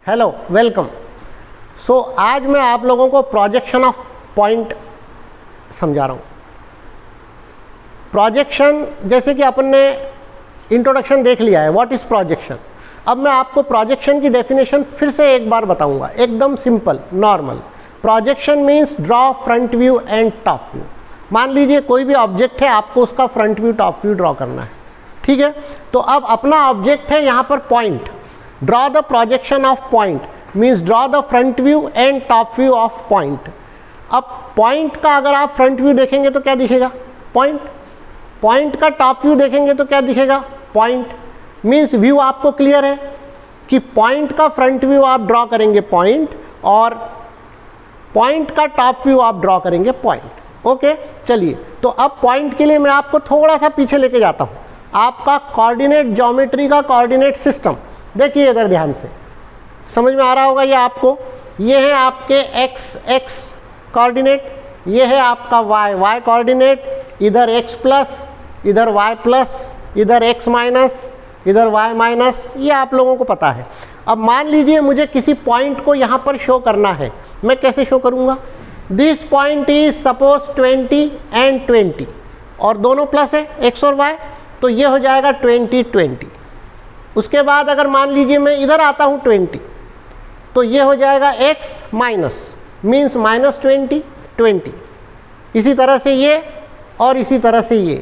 Hello, welcome. सो आज मैं आप लोगों को प्रोजेक्शन ऑफ पॉइंट समझा रहा हूँ। प्रोजेक्शन, जैसे कि अपन ने इंट्रोडक्शन देख लिया है, व्हाट इज़ प्रोजेक्शन। अब मैं आपको प्रोजेक्शन की डेफिनेशन फिर से एक बार बताऊंगा, एकदम simple normal. Projection means draw front view and top view. मान लीजिए कोई भी ऑब्जेक्ट है, आपको उसका front view top view draw करना है, ठीक है। तो अब अपना ऑब्जेक्ट है यहाँ पर point. Draw the projection of point means draw the front view and top view of point. अब पॉइंट का अगर आप फ्रंट व्यू देखेंगे तो क्या दिखेगा? पॉइंट। पॉइंट का टॉप व्यू देखेंगे तो क्या दिखेगा? पॉइंट। मीन्स व्यू आपको क्लियर है कि पॉइंट का फ्रंट व्यू आप ड्रॉ करेंगे पॉइंट, और पॉइंट का टॉप व्यू आप ड्रॉ करेंगे पॉइंट। ओके, चलिए। तो अब पॉइंट के लिए मैं आपको थोड़ा सा पीछे लेके जाता हूँ। आपका कोऑर्डिनेट ज्योमेट्री का कोऑर्डिनेट सिस्टम देखिए इधर ध्यान से, समझ में आ रहा होगा ये आपको। ये है आपके x कोऑर्डिनेट, ये है आपका y कोऑर्डिनेट, इधर x प्लस, इधर y प्लस, इधर x माइनस, इधर y माइनस, ये आप लोगों को पता है। अब मान लीजिए मुझे किसी पॉइंट को यहाँ पर शो करना है, मैं कैसे शो करूँगा? This point is suppose 20 and 20, और दोनों प्लस है x और y, तो ये हो जाएगा 20 20। उसके बाद अगर मान लीजिए मैं इधर आता हूँ 20, तो ये हो जाएगा x माइनस, मीन्स माइनस 20 20। इसी तरह से ये और इसी तरह से ये।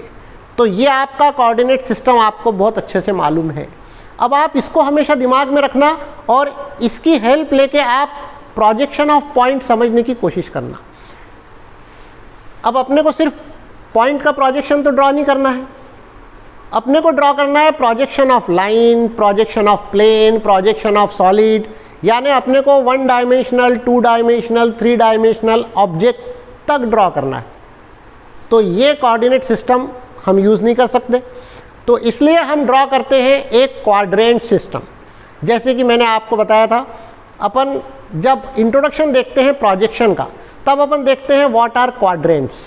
तो ये आपका कोऑर्डिनेट सिस्टम आपको बहुत अच्छे से मालूम है। अब आप इसको हमेशा दिमाग में रखना और इसकी हेल्प लेके आप प्रोजेक्शन ऑफ पॉइंट समझने की कोशिश करना। अब अपने को सिर्फ पॉइंट का प्रोजेक्शन तो ड्रॉ नहीं करना है, अपने को ड्रॉ करना है projection of line, projection of plane, projection of solid, यानी अपने को 1 डायमेंशनल, 2 डायमेंशनल, 3 डायमेंशनल ऑब्जेक्ट तक ड्रॉ करना है। तो ये कोऑर्डिनेट सिस्टम हम यूज़ नहीं कर सकते, तो इसलिए हम ड्रॉ करते हैं एक क्वाड्रेंट सिस्टम। जैसे कि मैंने आपको बताया था, अपन जब इंट्रोडक्शन देखते हैं प्रोजेक्शन का, तब अपन देखते हैं what are quadrants,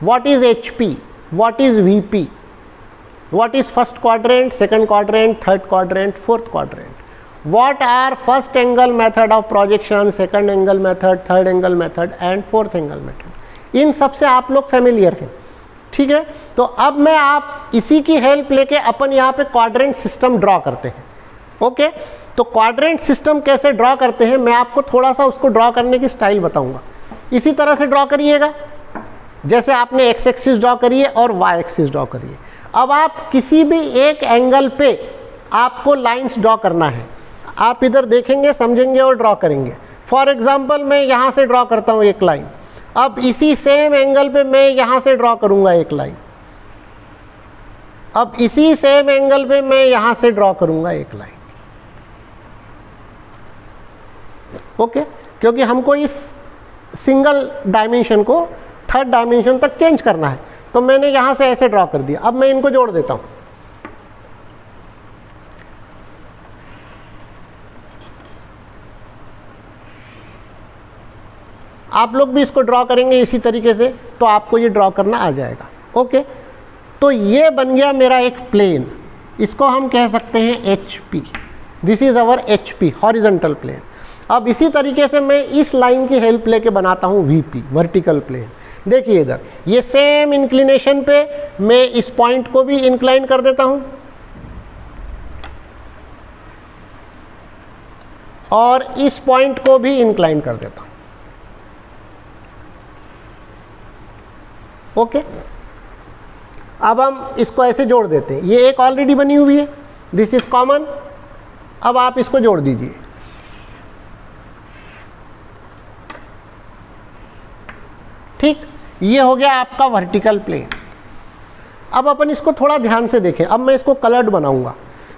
what is HP, what is VP, what is first quadrant, second quadrant, third quadrant, fourth quadrant, what are first angle method of projection, second angle method, third angle method and fourth angle method। इन सब से आप लोग familiar हैं, ठीक है। तो अब मैं आप इसी की हेल्प लेके अपन यहाँ पे क्वाड्रेंट सिस्टम ड्रॉ करते हैं। ओके, तो क्वाड्रेंट सिस्टम कैसे ड्रॉ करते हैं मैं आपको थोड़ा सा उसको ड्रॉ करने की स्टाइल बताऊँगा। इसी तरह से ड्रॉ करिएगा, जैसे आपने x एक्सिस ड्रॉ करिए और y एक्सिस ड्रॉ करिए। अब आप किसी भी एक एंगल पे आपको लाइंस ड्रॉ करना है, आप इधर देखेंगे, समझेंगे और ड्रॉ करेंगे। फॉर एग्जांपल मैं यहाँ से ड्रॉ करता हूँ एक लाइन, अब इसी सेम एंगल पे मैं यहाँ से ड्रॉ करूँगा एक लाइन, अब इसी सेम एंगल पे मैं यहाँ से ड्रॉ करूँगा एक लाइन। ओके, क्योंकि हमको इस सिंगल डायमेंशन को थर्ड डायमेंशन तक चेंज करना है, तो मैंने यहाँ से ऐसे ड्रॉ कर दिया। अब मैं इनको जोड़ देता हूँ। आप लोग भी इसको ड्रॉ करेंगे इसी तरीके से, तो आपको ये ड्रॉ करना आ जाएगा। ओके, तो ये बन गया मेरा एक प्लेन, इसको हम कह सकते हैं HP। This is our HP, horizontal plane. अब इसी तरीके से मैं इस लाइन की हेल्प लेके बनाता हूँ VP, वर्टिकल प्लेन। देखिए इधर ये सेम इंक्लिनेशन पे मैं इस पॉइंट को भी इंक्लाइन कर देता हूं और इस पॉइंट को भी इंक्लाइन कर देता हूं। ओके, अब हम इसको ऐसे जोड़ देते हैं। ये एक ऑलरेडी बनी हुई है, दिस इज कॉमन। अब आप इसको जोड़ दीजिए। ठीक, ये हो गया आपका वर्टिकल प्लेन। अब अपन इसको थोड़ा ध्यान से देखें। अब मैं इसको कलर्ड बनाऊंगा।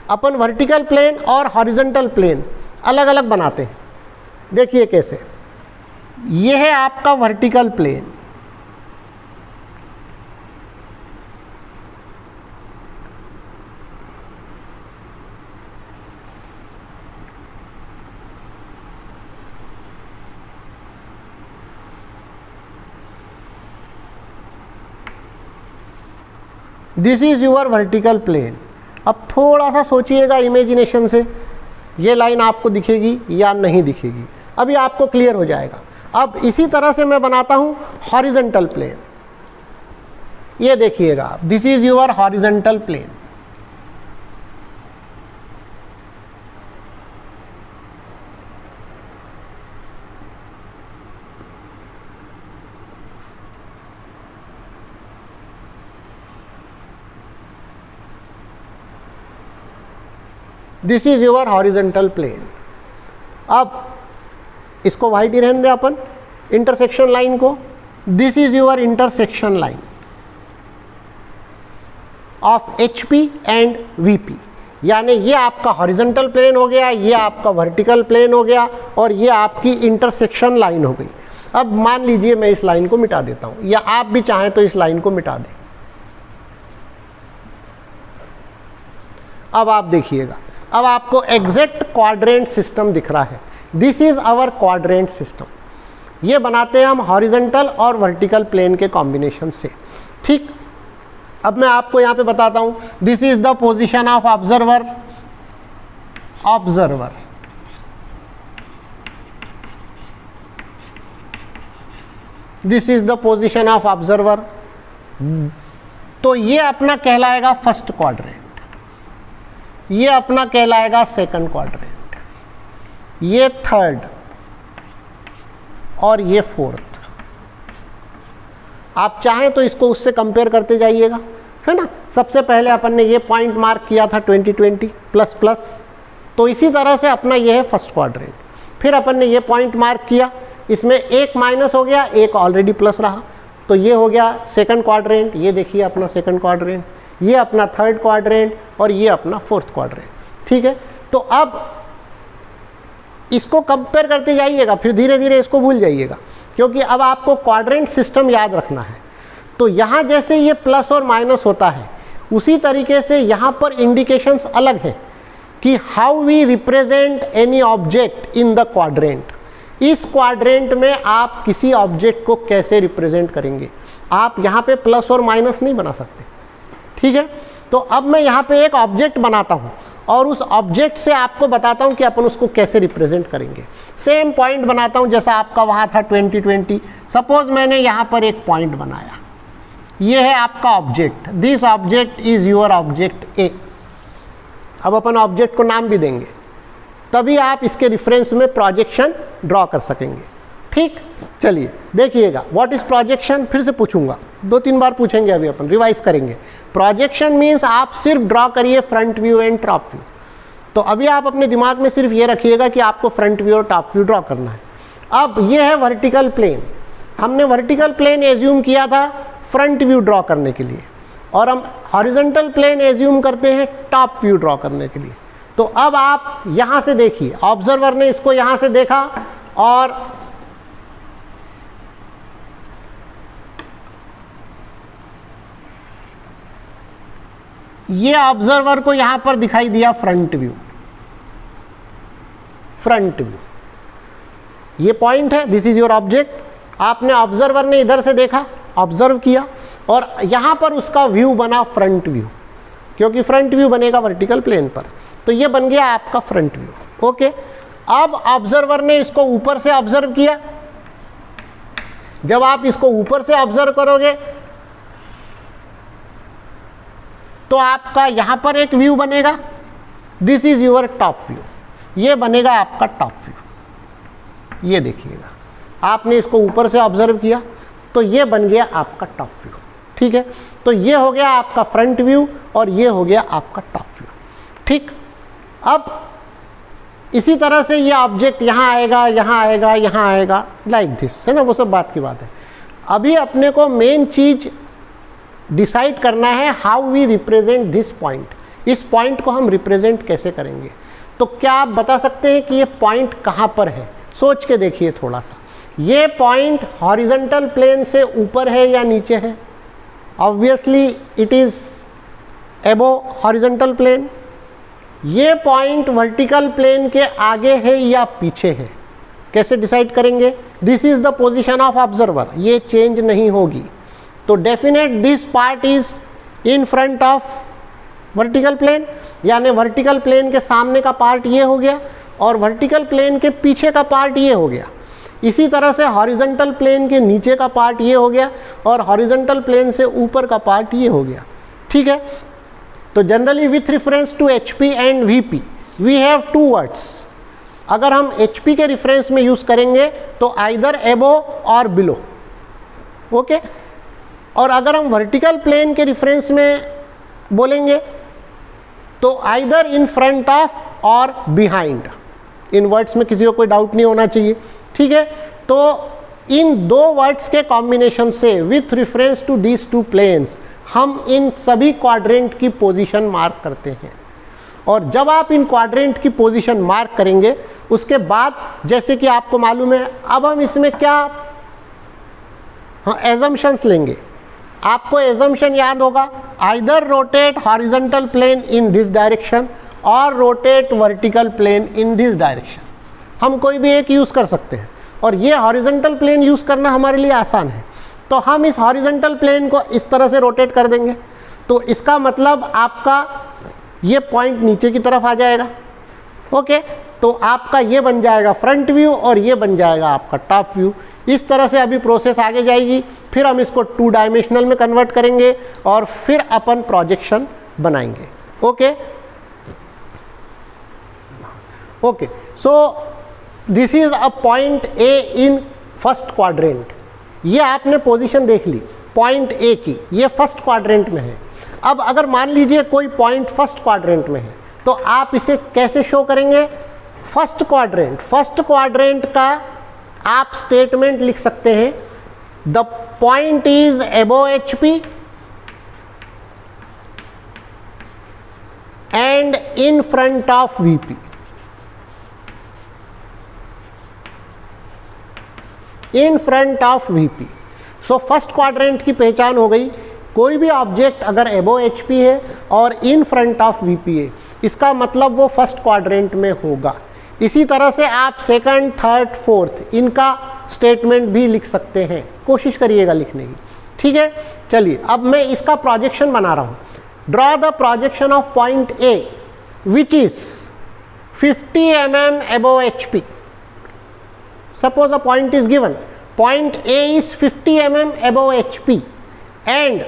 अपन वर्टिकल प्लेन और हॉरिजॉन्टल प्लेन अलग अलग बनाते हैं। देखिए कैसे, ये है आपका vertical plane, this is your vertical plane. अब थोड़ा सा सोचिएगा इमेजिनेशन से, ये लाइन आपको दिखेगी या नहीं दिखेगी, अभी आपको क्लियर हो जाएगा। अब इसी तरह से मैं बनाता हूं हॉरिजॉन्टल प्लेन। ये देखिएगा, this is your horizontal plane. This is your horizontal plane. अब इसको वाइट ही रहने दें अपन, इंटरसेक्शन लाइन को। This is your intersection line of HP and VP, यानी ये आपका हॉरिजॉन्टल प्लेन हो गया, ये आपका वर्टिकल प्लेन हो गया, और ये आपकी इंटरसेक्शन लाइन हो गई। अब मान लीजिए मैं इस लाइन को मिटा देता हूं, या आप भी चाहें तो इस लाइन को मिटा दें। अब आप देखिएगा, अब आपको एग्जैक्ट क्वाड्रेंट सिस्टम दिख रहा है। This is our quadrant system. ये बनाते हैं हम हॉरिजॉन्टल और वर्टिकल प्लेन के कॉम्बिनेशन से, ठीक। अब मैं आपको यहां पे बताता हूं, this is the position of observer. Observer this is the position of observer. तो ये अपना कहलाएगा फर्स्ट क्वाड्रेंट, ये अपना कहलाएगा सेकंड क्वाड्रेंट, ये थर्ड, और ये फोर्थ। आप चाहें तो इसको उससे कंपेयर करते जाइएगा, है ना। सबसे पहले अपन ने ये पॉइंट मार्क किया था 2020 प्लस प्लस, तो इसी तरह से अपना ये है फर्स्ट क्वाड्रेंट। फिर अपन ने ये पॉइंट मार्क किया, इसमें एक माइनस हो गया, एक ऑलरेडी प्लस रहा, तो ये हो गया सेकंड क्वाड्रेंट। ये देखिए अपना सेकंड क्वाड्रेंट, ये अपना थर्ड क्वाड्रेंट, और ये अपना फोर्थ क्वाड्रेंट, ठीक है। तो अब इसको कंपेयर करते जाइएगा, फिर धीरे धीरे इसको भूल जाइएगा, क्योंकि अब आपको क्वाड्रेंट सिस्टम याद रखना है। तो यहाँ जैसे ये प्लस और माइनस होता है, उसी तरीके से यहाँ पर इंडिकेशंस अलग है कि how we represent any object in the quadrant. इस क्वाड्रेंट में आप किसी ऑब्जेक्ट को कैसे रिप्रेजेंट करेंगे। आप यहाँ पे प्लस और माइनस नहीं बना सकते, ठीक है। तो अब मैं यहाँ पे एक ऑब्जेक्ट बनाता हूँ, और उस ऑब्जेक्ट से आपको बताता हूँ कि अपन उसको कैसे रिप्रेजेंट करेंगे। सेम पॉइंट बनाता हूँ जैसा आपका वहाँ था 2020। सपोज मैंने यहाँ पर एक पॉइंट बनाया, ये है आपका object. This object is your object A. अब अपन ऑब्जेक्ट को नाम भी देंगे, तभी आप इसके रिफरेंस में प्रोजेक्शन ड्रॉ कर सकेंगे, ठीक। चलिए देखिएगा, व्हाट इज प्रोजेक्शन, फिर से पूछूंगा, 2-3 बार पूछेंगे, अभी अपन रिवाइज करेंगे। प्रोजेक्शन मीन्स आप सिर्फ ड्रॉ करिए front view and top view. तो अभी आप अपने दिमाग में सिर्फ ये रखिएगा कि आपको फ्रंट व्यू और टॉप व्यू ड्रॉ करना है। अब ये है वर्टिकल प्लेन। हमने वर्टिकल प्लेन एज्यूम किया था फ्रंट व्यू ड्रॉ करने के लिए, और हम हॉरिजॉन्टल प्लेन एज्यूम करते हैं टॉप व्यू ड्रॉ करने के लिए। तो अब आप यहाँ से देखिए, ऑब्जर्वर ने इसको यहाँ से देखा, और ये ऑब्जर्वर को यहां पर दिखाई दिया फ्रंट व्यू। फ्रंट व्यू ये पॉइंट है, दिस इज योर ऑब्जेक्ट। आपने ऑब्जर्वर ने इधर से देखा, ऑब्जर्व किया, और यहां पर उसका व्यू बना फ्रंट व्यू, क्योंकि फ्रंट व्यू बनेगा वर्टिकल प्लेन पर। तो ये बन गया आपका फ्रंट व्यू, ओके। अब ऑब्जर्वर ने इसको ऊपर से ऑब्जर्व किया। जब आप इसको ऊपर से ऑब्जर्व करोगे तो आपका यहां पर एक व्यू बनेगा, this is your top view. ये बनेगा आपका टॉप व्यू। ये देखिएगा, आपने इसको ऊपर से ऑब्जर्व किया तो ये बन गया आपका टॉप व्यू, ठीक है। तो ये हो गया आपका फ्रंट व्यू, और ये हो गया आपका टॉप व्यू, ठीक। अब इसी तरह से ये ऑब्जेक्ट यहाँ आएगा, यहाँ आएगा, यहाँ आएगा, लाइक दिस, है ना। वो सब बात की बात है। अभी अपने को मेन चीज डिसाइड करना है, how we represent this point. इस पॉइंट को हम रिप्रेजेंट कैसे करेंगे। तो क्या आप बता सकते हैं कि ये पॉइंट कहाँ पर है? सोच के देखिए थोड़ा सा। ये पॉइंट हॉरिजॉन्टल प्लेन से ऊपर है या नीचे है? Obviously it is above horizontal plane. ये पॉइंट वर्टिकल प्लेन के आगे है या पीछे है? कैसे डिसाइड करेंगे? This is the position of observer, ये चेंज नहीं होगी। तो definite this part is in front of vertical plane, यानी वर्टिकल प्लेन के सामने का पार्ट ये हो गया और वर्टिकल प्लेन के पीछे का पार्ट ये हो गया। इसी तरह से हॉरिजॉन्टल प्लेन के नीचे का पार्ट ये हो गया और हॉरिजॉन्टल प्लेन से ऊपर का पार्ट ये हो गया। ठीक है, तो generally with reference to HP and VP we have two words. अगर हम HP के रेफरेंस में यूज़ करेंगे तो आइदर एबो और बिलो, ओके। और अगर हम वर्टिकल प्लेन के रेफरेंस में बोलेंगे तो आइदर इन फ्रंट ऑफ और बिहाइंड। इन वर्ड्स में किसी को कोई डाउट नहीं होना चाहिए। ठीक है, तो इन दो वर्ड्स के कॉम्बिनेशन से with reference to these two planes हम इन सभी क्वाड्रेंट की पोजीशन मार्क करते हैं। और जब आप इन क्वाड्रेंट की पोजीशन मार्क करेंगे उसके बाद जैसे कि आपको मालूम है, अब हम इसमें क्या एजम्पशंस लेंगे। आपको एजम्पशन याद होगा, either rotate horizontal plane in this direction और rotate vertical plane in this direction. हम कोई भी एक यूज़ कर सकते हैं और ये हॉरिजॉन्टल प्लेन यूज़ करना हमारे लिए आसान है। तो हम इस हॉरिजॉन्टल प्लेन को इस तरह से रोटेट कर देंगे तो इसका मतलब आपका ये पॉइंट नीचे की तरफ आ जाएगा। ओके, तो आपका ये बन जाएगा फ्रंट व्यू और ये बन जाएगा आपका टॉप व्यू। इस तरह से अभी प्रोसेस आगे जाएगी, फिर हम इसको 2 डायमेंशनल में कन्वर्ट करेंगे और फिर अपन प्रोजेक्शन बनाएंगे। Okay okay, so this is a point A in first quadrant. ये आपने पोजीशन देख ली पॉइंट ए की, ये फर्स्ट क्वाड्रेंट में है। अब अगर मान लीजिए कोई पॉइंट फर्स्ट क्वाड्रेंट में है तो आप इसे कैसे शो करेंगे? फर्स्ट क्वाड्रेंट का आप स्टेटमेंट लिख सकते हैं, the point is above HP and in front of VP। In front of VP। So first quadrant की पहचान हो गई। कोई भी ऑब्जेक्ट अगर अबव HP है और इन फ्रंट ऑफ VP है, इसका मतलब वो फर्स्ट क्वाड्रेंट में होगा। इसी तरह से आप सेकंड, थर्ड, फोर्थ इनका स्टेटमेंट भी लिख सकते हैं, कोशिश करिएगा लिखने की। ठीक है, चलिए अब मैं इसका प्रोजेक्शन बना रहा हूँ। Draw the projection of point A which is 50 mm above HP। Suppose a point is given, point A is 50 mm above HP and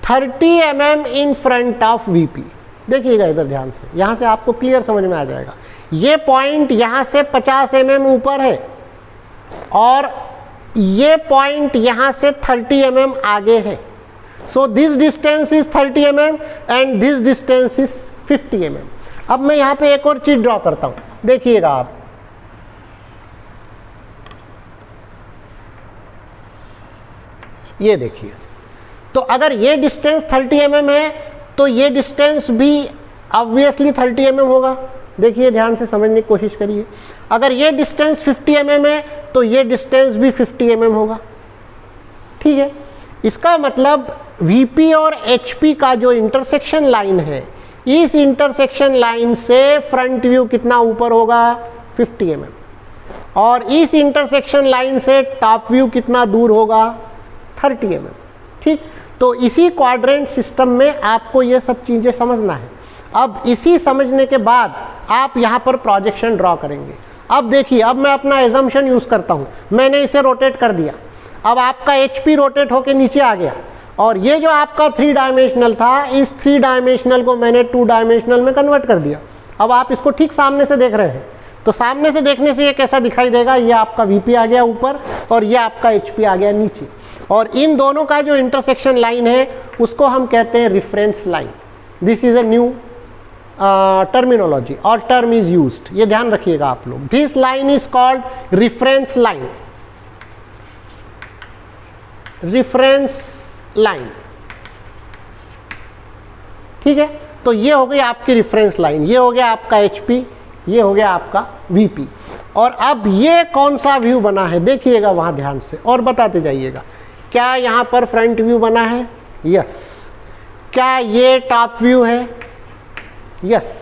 30 mm in front of VP। देखिएगा इधर ध्यान से, यहाँ से आपको क्लियर समझ में आ जाएगा। ये पॉइंट यहाँ से 50 mm ऊपर है और ये पॉइंट यहाँ से 30 mm आगे है। So this distance is 30 mm and this distance is 50 mm। अब मैं यहाँ पे एक और चीज ड्रॉ करता हूँ, देखिएगा आप। ये देखिए, तो अगर ये डिस्टेंस 30 mm है तो ये डिस्टेंस भी ऑब्वियसली 30 mm होगा। देखिए ध्यान से समझने की कोशिश करिए। अगर ये डिस्टेंस 50 mm है तो ये डिस्टेंस भी 50 mm होगा। ठीक है, इसका मतलब VP और HP का जो इंटरसेक्शन लाइन है, इस इंटरसेक्शन लाइन से फ्रंट व्यू कितना ऊपर होगा? 50 mm। और इस इंटरसेक्शन लाइन से टॉप व्यू कितना दूर होगा? 30 mm। ठीक, तो इसी क्वाड्रेंट सिस्टम में आपको ये सब चीज़ें समझना है। अब इसी समझने के बाद आप यहाँ पर प्रोजेक्शन ड्रॉ करेंगे। अब देखिए, अब मैं अपना एजम्पशन यूज़ करता हूँ। मैंने इसे रोटेट कर दिया, अब आपका HP रोटेट होके नीचे आ गया और ये जो आपका 3 डायमेंशनल था, इस 3 डायमेंशनल को मैंने 2 डायमेंशनल में कन्वर्ट कर दिया। अब आप इसको ठीक सामने से देख रहे हैं, तो सामने से देखने से ये कैसा दिखाई देगा? ये आपका VP आ गया ऊपर और ये आपका HP आ गया नीचे, और इन दोनों का जो इंटरसेक्शन लाइन है उसको हम कहते हैं reference line. This is a new terminology और टर्म इज यूज्ड, ये ध्यान रखिएगा आप लोग। This line is called reference line. Reference line, ठीक है। तो ये हो गई आपकी रिफरेंस लाइन, ये हो गया आपका HP, ये हो गया आपका VP। और अब ये कौन सा व्यू बना है देखिएगा वहां ध्यान से और बताते जाइएगा। क्या यहाँ पर फ्रंट व्यू बना है? यस। क्या ये टॉप व्यू है? यस।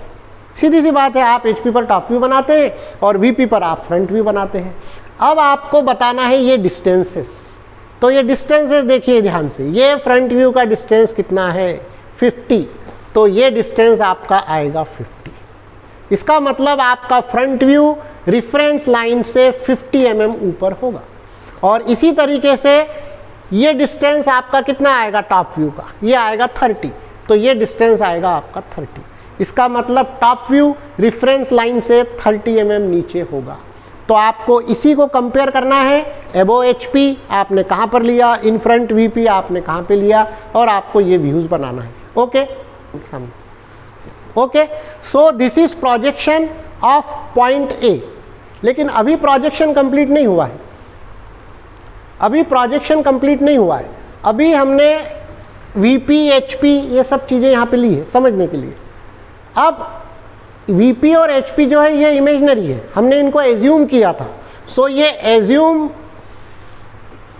सीधी सी बात है, आप HP पर टॉप व्यू बनाते हैं और VP पर आप फ्रंट व्यू बनाते हैं। अब आपको बताना है ये डिस्टेंसेस। तो ये डिस्टेंसेस देखिए ध्यान से, ये फ्रंट व्यू का डिस्टेंस कितना है? 50, तो ये डिस्टेंस आपका आएगा 50। इसका मतलब आपका फ्रंट व्यू रेफरेंस लाइन से 50 mm ऊपर होगा। और इसी तरीके से ये डिस्टेंस आपका कितना आएगा टॉप व्यू का, ये आएगा 30, तो ये डिस्टेंस आएगा आपका 30। इसका मतलब टॉप व्यू रेफरेंस लाइन से 30 mm नीचे होगा। तो आपको इसी को कंपेयर करना है। एबो HP आपने कहाँ पर लिया, इन फ्रंट VP आपने कहाँ पे लिया, और आपको ये व्यूज़ बनाना है। Okay okay, so this is projection of point A। लेकिन अभी प्रोजेक्शन कंप्लीट नहीं हुआ है, अभी प्रोजेक्शन कंप्लीट नहीं हुआ है। अभी हमने VP HP ये सब चीज़ें यहाँ पे ली है समझने के लिए। अब VP और HP जो है ये इमेजनरी है, हमने इनको एज्यूम किया था। सो ये एज्यूम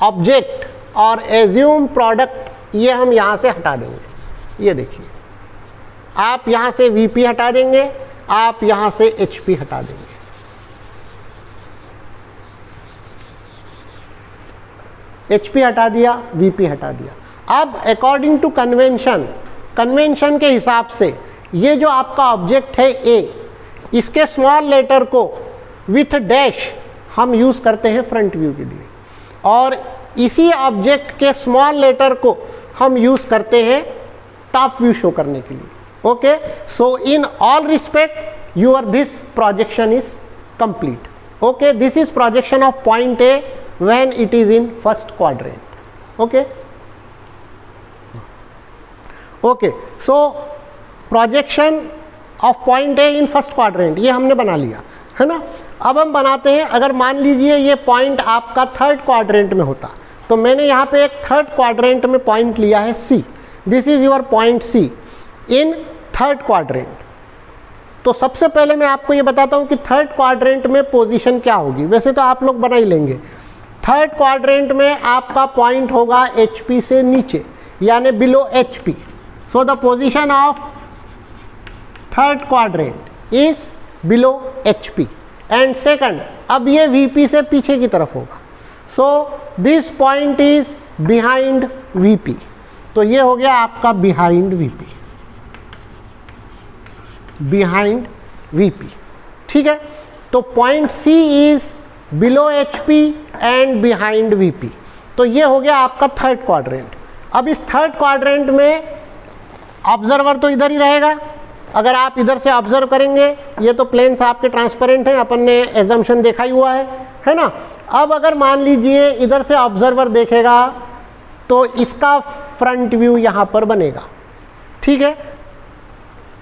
ऑब्जेक्ट और एज्यूम प्रोडक्ट ये हम यहाँ से हटा देंगे। ये देखिए, आप यहाँ से VP हटा देंगे, आप यहाँ से HP हटा देंगे। HP हटा दिया, VP हटा दिया। अब अकॉर्डिंग टू कन्वेंशन, कन्वेंशन के हिसाब से ये जो आपका ऑब्जेक्ट है A, इसके स्मॉल लेटर को विथ डैश हम यूज़ करते हैं फ्रंट व्यू के लिए, और इसी ऑब्जेक्ट के स्मॉल लेटर को हम यूज़ करते हैं टॉप व्यू शो करने के लिए। Okay, so in all respect your this projection is complete. Okay, this is projection of point A when it is in first quadrant. Okay, okay, so projection of point A in first quadrant ये हमने बना लिया है ना। अब हम बनाते हैं, अगर मान लीजिए ये पॉइंट आपका थर्ड क्वाड्रेंट में होता, तो मैंने यहाँ पे एक थर्ड क्वाड्रेंट में पॉइंट लिया है C। This is your point C in third quadrant. तो सबसे पहले मैं आपको ये बताता हूँ कि थर्ड क्वाड्रेंट में पोजीशन क्या होगी। वैसे तो आप लोग बना ही लेंगे। थर्ड क्वाड्रेंट में आपका पॉइंट होगा HP से नीचे, यानी below HP। So the position of third quadrant is below HP। And second, अब ये VP से पीछे की तरफ होगा। So this point is behind VP, तो ये हो गया आपका बिहाइंड VP, बिहाइंड VP। ठीक है, तो point C is below HP and behind VP, तो ये हो गया आपका थर्ड क्वाड्रेंट। अब इस थर्ड क्वाड्रेंट में ऑब्जर्वर तो इधर ही रहेगा। अगर आप इधर से ऑब्जर्व करेंगे, ये तो प्लेन्स आपके ट्रांसपेरेंट हैं, अपन ने एजम्पशन देखा ही हुआ है ना। अब अगर मान लीजिए इधर से ऑब्जर्वर देखेगा तो इसका फ्रंट व्यू यहाँ पर बनेगा। ठीक है,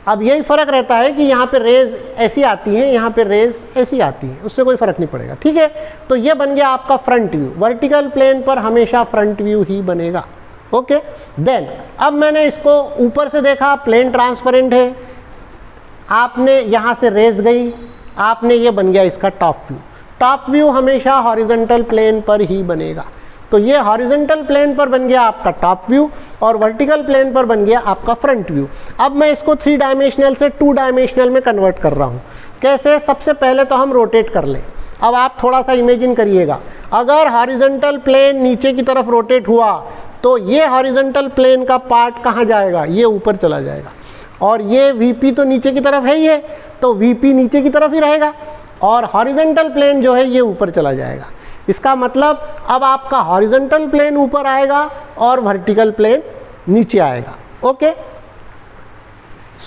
अब यही फ़र्क रहता है कि यहाँ पे रेज ऐसी आती हैं, यहाँ पे रेज ऐसी आती हैं, उससे कोई फ़र्क नहीं पड़ेगा। ठीक है, तो ये बन गया आपका फ्रंट व्यू। वर्टिकल प्लेन पर हमेशा फ्रंट व्यू ही बनेगा। ओके, देन अब मैंने इसको ऊपर से देखा, प्लेन ट्रांसपेरेंट है, आपने यहाँ से रेज गई, आपने ये बन गया इसका टॉप व्यू। टॉप व्यू हमेशा हॉरिजॉन्टल प्लेन पर ही बनेगा, तो ये हॉरिजॉन्टल प्लेन पर बन गया आपका टॉप व्यू और वर्टिकल प्लेन पर बन गया आपका फ्रंट व्यू। अब मैं इसको 3 डायमेंशनल से 2 डायमेंशनल में कन्वर्ट कर रहा हूँ। कैसे? सबसे पहले तो हम रोटेट कर लें। अब आप थोड़ा सा इमेजिन करिएगा, अगर हॉरिजॉन्टल प्लेन नीचे की तरफ रोटेट हुआ तो ये हॉरिजॉन्टल प्लेन का पार्ट कहाँ जाएगा? ये ऊपर चला जाएगा, और ये VP तो नीचे की तरफ है ही है, तो VP नीचे की तरफ ही रहेगा, और हॉरिजॉन्टल प्लेन जो है ये ऊपर चला जाएगा। इसका मतलब अब आपका हॉरिजॉन्टल प्लेन ऊपर आएगा और वर्टिकल प्लेन नीचे आएगा। ओके,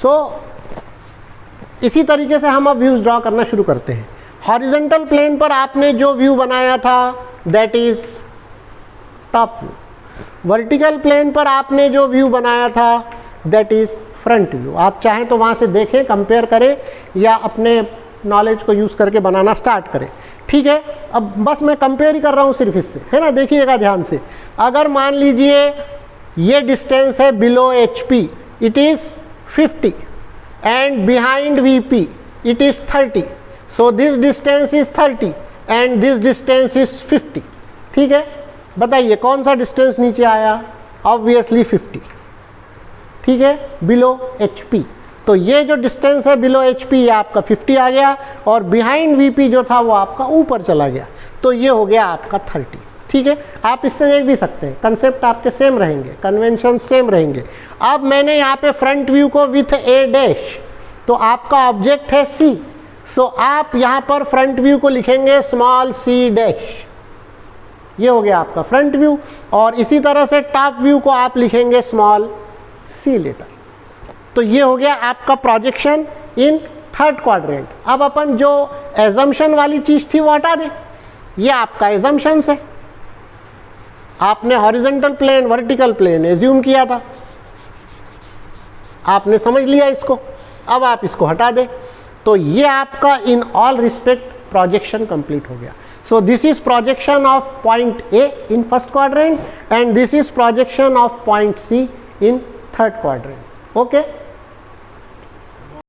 सो इसी तरीके से हम अब व्यूज ड्रॉ करना शुरू करते हैं। हॉरिजॉन्टल प्लेन पर आपने जो व्यू बनाया था that is top view. Vertical plane पर आपने जो व्यू बनाया था दैट इज फ्रंट व्यू। आप चाहें तो वहाँ से देखें, कंपेयर करें, या अपने नॉलेज को यूज़ करके बनाना स्टार्ट करें। ठीक है, अब बस मैं कंपेयर ही कर रहा हूँ सिर्फ इससे, है ना। देखिएगा ध्यान से, अगर मान लीजिए ये डिस्टेंस है below HP, it is 50 and behind VP it is 30, so this distance is 30 and this distance is 50। ठीक है, बताइए कौन सा डिस्टेंस नीचे आया? ऑब्वियसली 50। ठीक है, बिलो HP। तो ये जो डिस्टेंस है बिलो HP ये आपका 50 आ गया, और बिहाइंड VP जो था वो आपका ऊपर चला गया, तो ये हो गया आपका 30। ठीक है, आप इससे देख भी सकते हैं, कंसेप्ट आपके सेम रहेंगे, कन्वेंशन सेम रहेंगे। अब मैंने यहाँ पे फ्रंट व्यू को विथ ए डैश, तो आपका ऑब्जेक्ट है सी, सो आप यहाँ पर फ्रंट व्यू को लिखेंगे स्मॉल सी डैश, ये हो गया आपका फ्रंट व्यू। और इसी तरह से टॉप व्यू को आप लिखेंगे स्मॉल सी लेटर। तो ये हो गया आपका प्रोजेक्शन इन थर्ड क्वाड्रेंट। अब अपन जो एजम्पशन वाली चीज़ थी वो हटा दें, ये आपका एजम्पशंस है, आपने horizontal plane vertical plane assume किया था, आपने समझ लिया इसको, अब आप इसको हटा दें, तो ये आपका in all respect projection complete हो गया। So this is projection of point A in first quadrant and this is projection of point C in third quadrant. Okay.